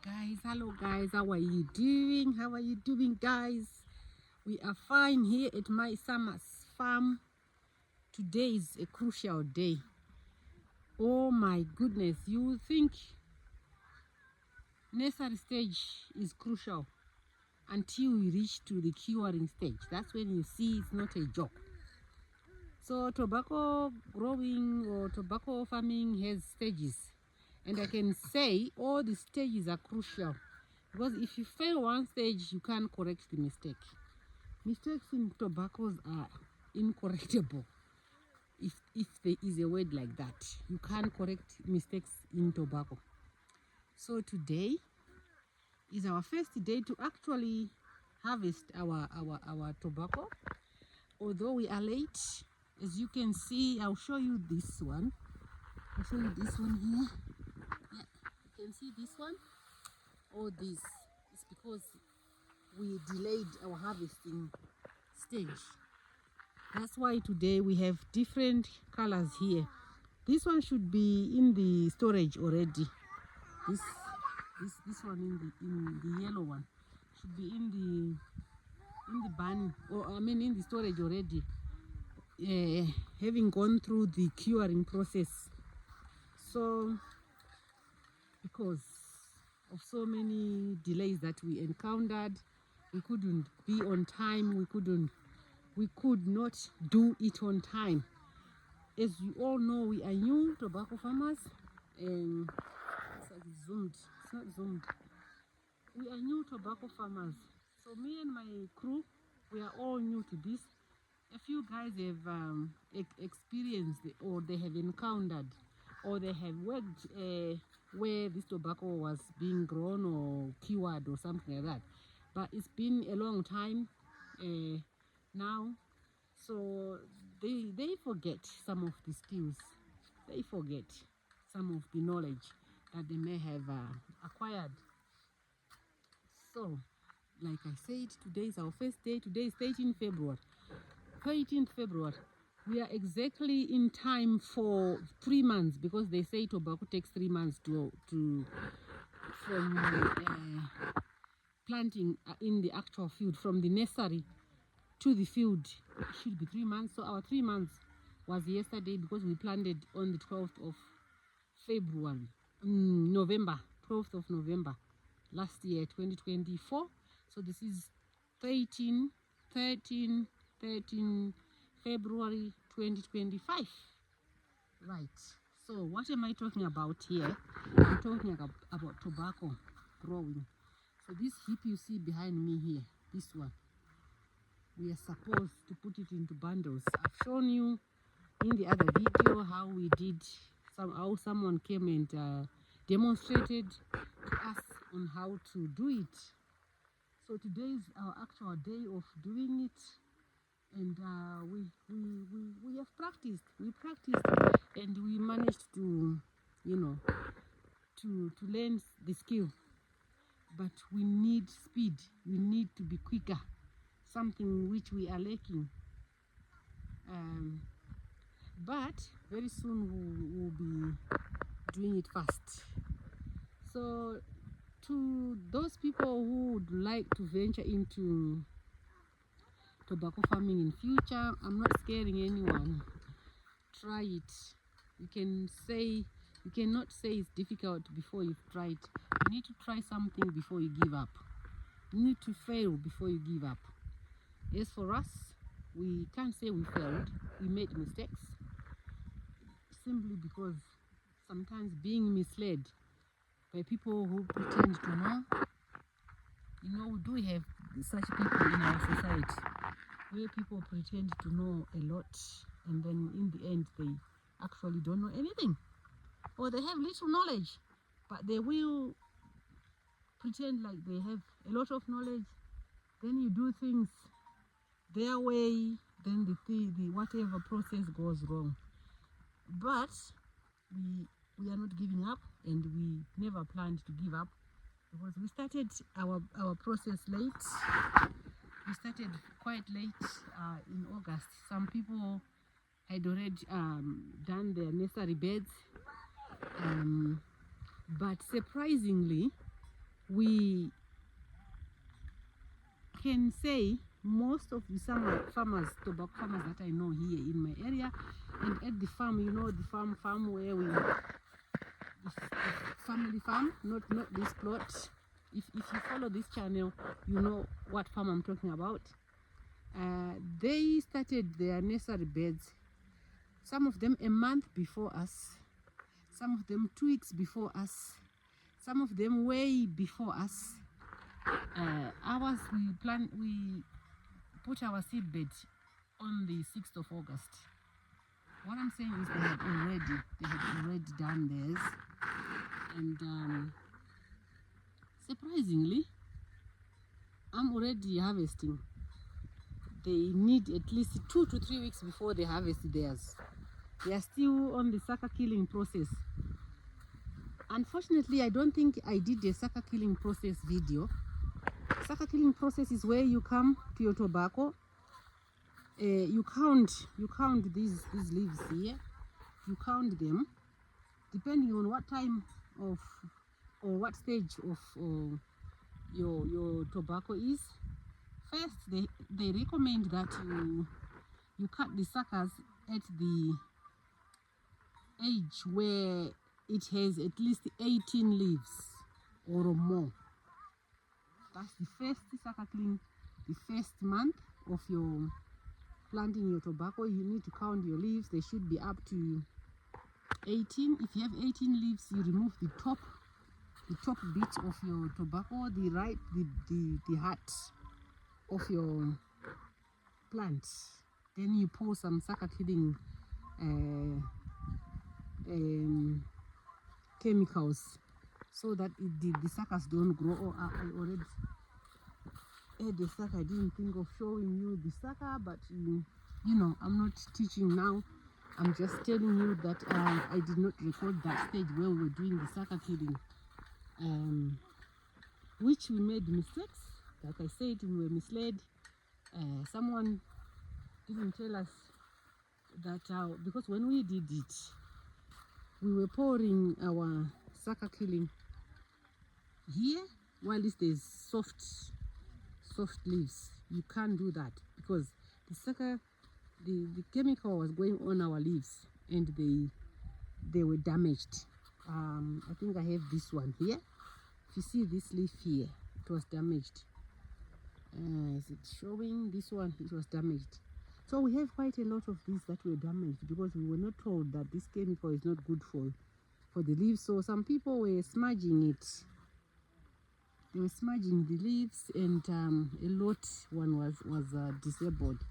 Hello guys, how are you doing guys? We are fine here at my summer's farm. Today is a crucial day. Oh my goodness, you think nursery stage is crucial until we reach to the curing stage. That's when you see it's not a joke. So tobacco growing or tobacco farming has stages, and I can say all the stages are crucial, because if you fail one stage you can't correct the mistake. Mistakes in tobaccos are incorrectable, if there is a word like that. You can't correct mistakes in tobacco. So today is our first day to actually harvest our tobacco, although we are late. As you can see, I'll show you this one. I'll show you this one here. Yeah, you can see this one. All this is because we delayed our harvesting stage. That's why today we have different colors here. This one should be in the storage already. This one in the yellow one should be in the barn, or I mean in the storage already, having gone through the curing process. So because of so many delays that we encountered, we couldn't be on time. We could not do it on time. As you all know, we are new tobacco farmers. It's not zoomed. We are new tobacco farmers. So me and my crew, we are all new to this. A few guys have experienced, or they have encountered, or they have worked where this tobacco was being grown or cured or something like that. But it's been a long time now, so they forget some of the skills. They forget some of the knowledge that they may have acquired. So, like I said, today is our first day. Today is 13th February. 13th February. We are exactly in time for 3 months, because they say tobacco takes 3 months from planting in the actual field, from the nursery to the field. It should be 3 months. So our 3 months was yesterday, because we planted on the 12th of February, November, 12th of November last year, 2024. So this is 13 February 2025. Right. So what am I talking about here? I'm talking about tobacco growing. So this heap you see behind me here, this one, we are supposed to put it into bundles. I've shown you in the other video how we did, how someone came and demonstrated to us on how to do it. So today is our actual day of doing it, and we have practiced. We practiced, and we managed to, to learn the skill. But we need speed. We need to be quicker, something which we are lacking. But very soon we'll be doing it fast. So to those people who would like to venture into tobacco farming in future, I'm not scaring anyone. Try it. You cannot say it's difficult before you've tried. You need to try something before you give up. You need to fail before you give up. As for us, we can't say we failed. We made mistakes, simply because sometimes being misled by people who pretend to know. We do have such people in our society, where people pretend to know a lot, and then in the end they actually don't know anything, or they have little knowledge, but they will pretend like they have a lot of knowledge. Then you do things their way, then the whatever process goes wrong. But we are not giving up, and we never planned to give up, because we started our process late. We started quite late in August. Some people had already done their nursery beds, but surprisingly, we can say most of the summer farmers, tobacco farmers that I know here in my area, and at the farm, you know, the farm where we, the family farm, not this plot. If you follow this channel, you know what farm I'm talking about. They started their nursery beds, some of them a month before us, some of them 2 weeks before us, some of them way before us. Ours, we put our seed bed on the 6th of August. What I'm saying is they had already done theirs, and surprisingly, I'm already harvesting. They need at least 2 to 3 weeks before they harvest theirs. They are still on the sucker killing process. Unfortunately, I don't think I did a sucker killing process video. Sucker killing process is where you come to your tobacco, you count these leaves here, you count them depending on what time of or what stage of your tobacco is. First, they recommend that you cut the suckers at the age where it has at least 18 leaves or more. That's the first sucker killing. The first month of your planting your tobacco, you need to count your leaves. They should be up to 18. If you have 18 leaves, you remove the top bit of your tobacco, the heart of your plant. Then you pour some sucker killing chemicals so that the suckers don't grow. Oh, I already had the sucker. I didn't think of showing you the sucker, but you know, I'm not teaching now. I'm just telling you that I did not record that stage where we were doing the sucker killing, which we made mistakes. Like I said, we were misled. Someone didn't tell us that because when we did it, we were pouring our sucker killing here while there's soft leaves. You can't do that because the chemical was going on our leaves and they were damaged. I think I have this one here. If you see this leaf here, it was damaged. Is it showing? This one, it was damaged. So we have quite a lot of these that were damaged because we were not told that this chemical is not good for the leaves. So some people were smudging it. They were smudging the leaves, and a lot one was disabled.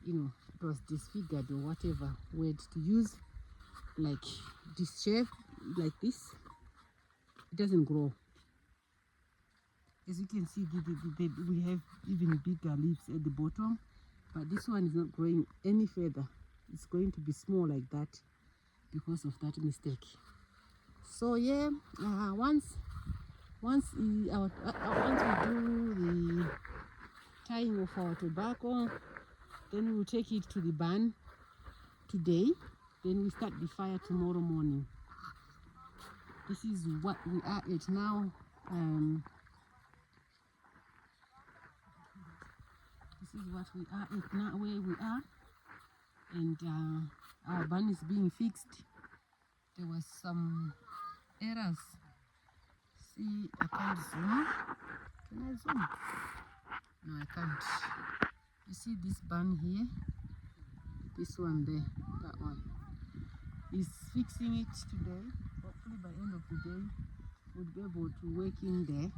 You know, it was disfigured or whatever word to use. Like this shape, like this, it doesn't grow. As you can see, we have even bigger leaves at the bottom, but this one is not growing any further. It's going to be small like that because of that mistake. So yeah, once we do the tying of our tobacco, then we will take it to the barn today. Then we start the fire tomorrow morning. This is what we are at now. This is what we are at now, where we are, and our barn is being fixed. There was some errors. See, I can't zoom. Can I zoom? No, I can't. You see this barn here? This one there, that one. He's fixing it today. Hopefully by end of the day, we'll be able to work in there.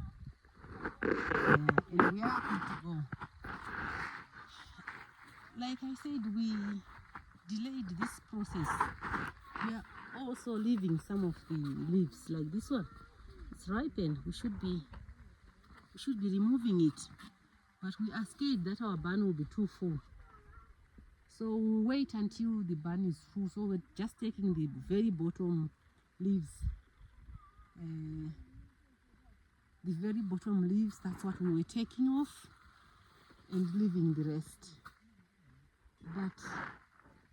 And we are good to go. Like I said, we delayed this process. We are also leaving some of the leaves, like this one. It's ripened. We should be removing it, but we are scared that our barn will be too full. So we'll wait until the barn is full. So we're just taking the very bottom leaves. The very bottom leaves, that's what we were taking off and leaving the rest. But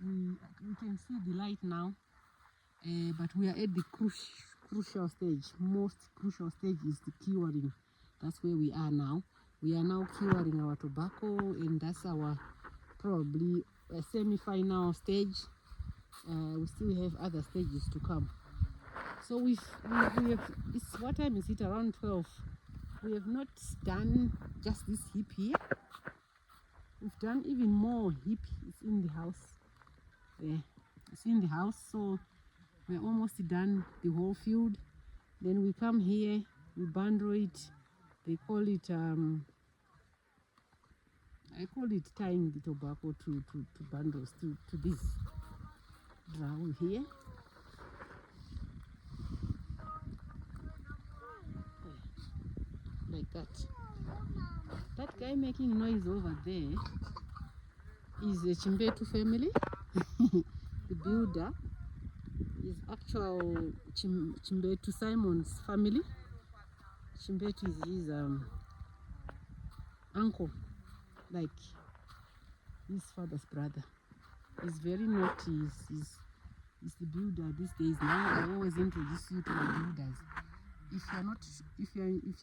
we can see the light now, but we are at the crucial stage, most crucial stage is the curing. That's where we are now. We are now curing our tobacco, and that's our probably a semi-final stage. We still have other stages to come. So we have, it's, what time is it? Around 12. We have not done just this heap here. We've done even more heap. It's in the house. There, it's in the house. So we're almost done the whole field. Then we come here, we bundle it. They call it I call it tying the tobacco to bundles to this drum here. Like that. That guy making noise over there is a Chimbetu family. The builder is actual Chimbetu Simon's family. Chimbetu is his uncle, like his father's brother. He's very naughty. He's the builder these days. Now I always introduce you to the builders. If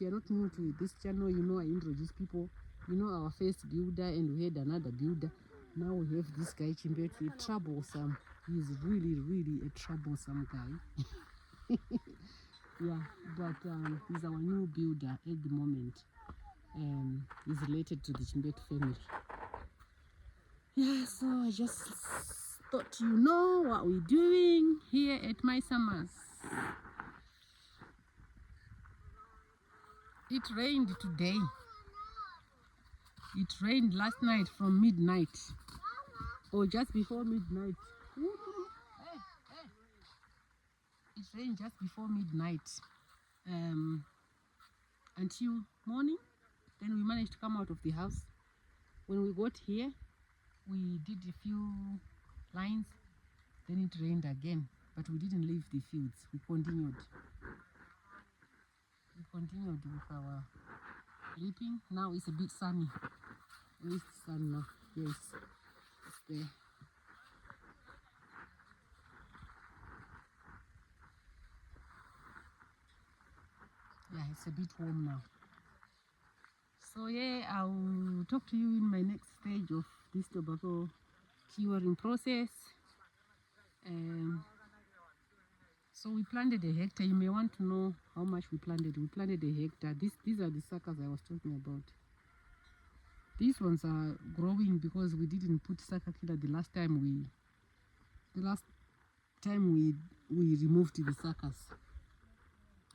you're not new to this channel, you know I introduce people. You know our first builder, and we had another builder. Now we have this guy Chimbetu, troublesome. He's really a troublesome guy. Yeah, but he's our new builder at the moment. He's related to the Chimbetu family. Yeah, so I just thought you know what we're doing here at My Summers. It rained today. It rained last night from midnight, or just before midnight. It rained just before midnight until morning. Then we managed to come out of the house. When we got here, we did a few lines. Then it rained again, but we didn't leave the fields. We continued. We continued with our reaping. Now it's a bit sunny. Where is the sun now? Yes, it's there. Yeah, it's a bit warm now. So yeah, I'll talk to you in my next stage of this tobacco curing process. So we planted a hectare. You may want to know how much we planted. We planted a hectare. These are the suckers I was talking about. These ones are growing because we didn't put sucker killer the last time we removed the suckers.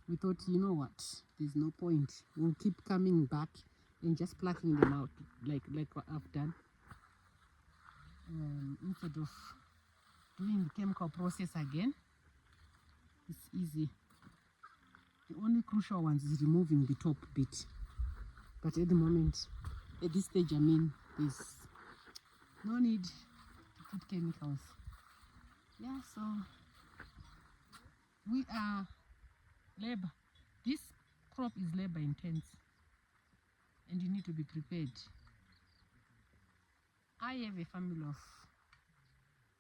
We thought, you know what, there's no point. We'll keep coming back and just plucking them out like what I've done. Instead of doing the chemical process again, it's easy. The only crucial ones is removing the top bit. But at the moment, at this stage, I mean, there's no need to put chemicals. Yeah, so we are labor. This crop is labor intense, and you need to be prepared. I have a family of,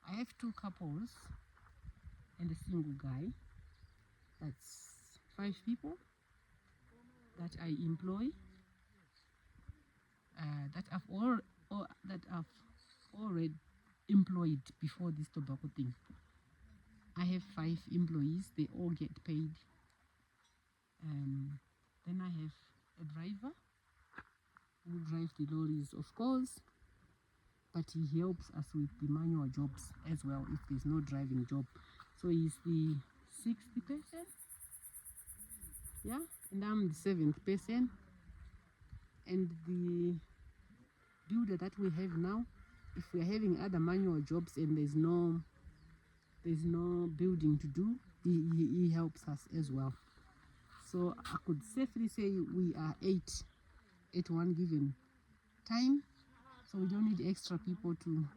I have 2 couples and a single guy. That's 5 people that I employ, that I've already employed before this tobacco thing. I have 5 employees. They all get paid. Then I have a driver who drives the lorries, of course, but he helps us with the manual jobs as well if there's no driving job. So he's the 6th person, yeah, and I'm the 7th person. And the builder that we have now, if we're having other manual jobs and there's no building to do, he helps us as well. So I could safely say we are 8 at one given time. So we don't need extra people to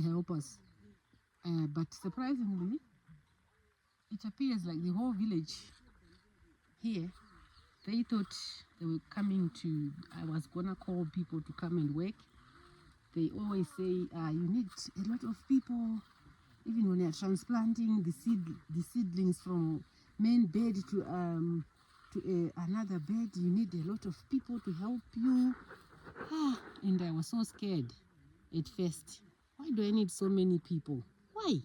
help us. But surprisingly, it appears like the whole village here, they thought they were coming to, I was gonna call people to come and work. They always say, you need a lot of people, even when you're transplanting the seedlings from main bed to another bed. You need a lot of people to help you. And I was so scared at first. Why do I need so many people? Why?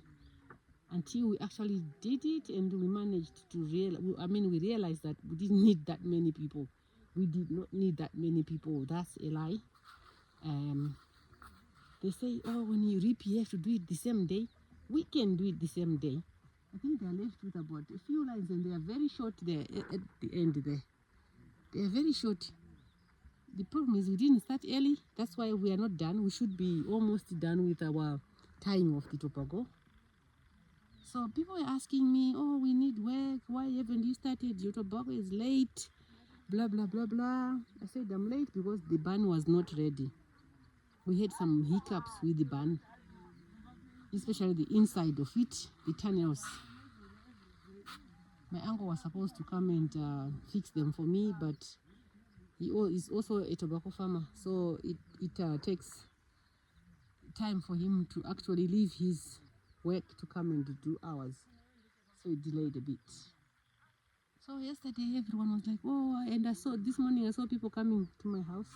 Until we actually did it and we managed to we realized that we didn't need that many people. We did not need that many people. That's a lie. They say, oh, when you reap, you have to do it the same day. We can do it the same day. I think they're left with about a few lines, and they are very short there at the end there. They are very short. The problem is we didn't start early. That's why we are not done. We should be almost done with our tying of the Tobago. So people are asking me, oh, we need work. Why haven't you started? Your Tobago is late. Blah, blah, blah, blah. I said I'm late because the bun was not ready. We had some hiccups with the bun, especially the inside of it, the tunnels. My uncle was supposed to come and fix them for me, but he is also a tobacco farmer, so it takes time for him to actually leave his work to come and do ours. So it delayed a bit. So yesterday everyone was like, oh, and this morning I saw people coming to my house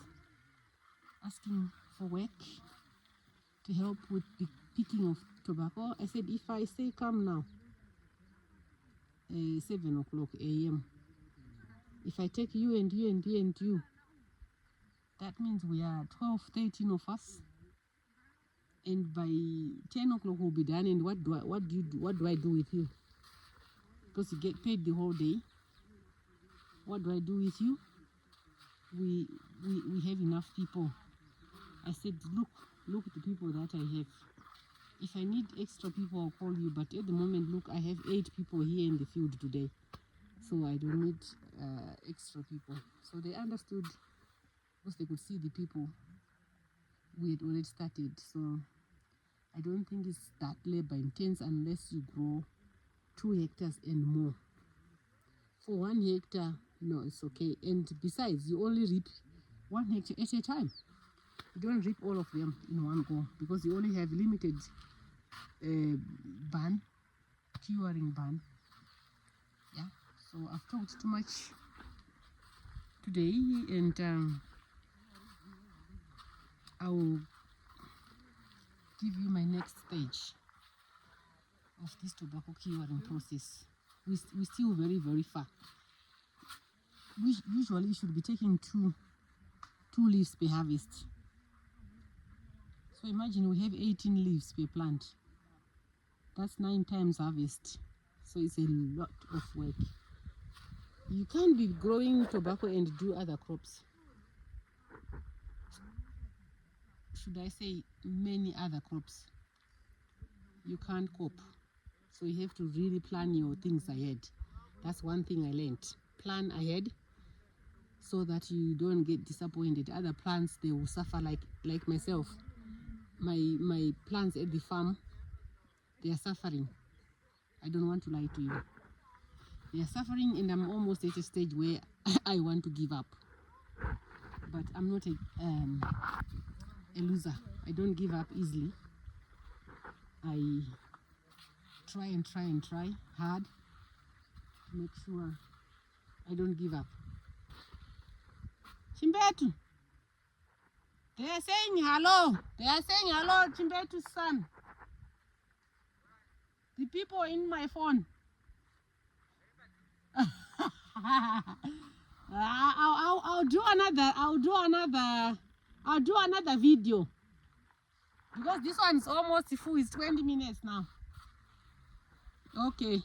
asking for work to help with the picking of tobacco. I said, if I say come now, 7 o'clock a.m., if I take you and you and you and you, that means we are 12, 13 of us, and by 10 o'clock we'll be done. And what do I do with you? Because you get paid the whole day. What do I do with you? We have enough people. I said, look at the people that I have. If I need extra people, I'll call you. But at the moment, look, I have 8 people here in the field today. So I don't need extra people. So they understood, because they could see the people we had already started. So I don't think it's that labor intense unless you grow 2 hectares and more. For 1 hectare, no, it's okay. And besides, you only reap 1 hectare at a time. You don't reap all of them in one go because you only have limited curing ban. Yeah, so I've talked too much today, and I will give you my next stage of this tobacco curing process. We're still very, very far. We usually should be taking two leaves per harvest. So imagine we have 18 leaves per plant. That's 9 times harvest. So it's a lot of work. You can't be growing tobacco and do other crops. Should I say many other crops? You can't cope. So you have to really plan your things ahead. That's one thing I learned. Plan ahead so that you don't get disappointed. Other plants, they will suffer like myself. My plants at the farm, they are suffering. I don't want to lie to you. They are suffering, and I'm almost at a stage where I want to give up. But I'm not a loser. I don't give up easily. I try and try and try hard to make sure I don't give up. Chimbetu, they are saying hello. They are saying hello, Chimbetu's son. The people in my phone. I'll do another video because this one is almost full. It's 20 minutes now. Okay.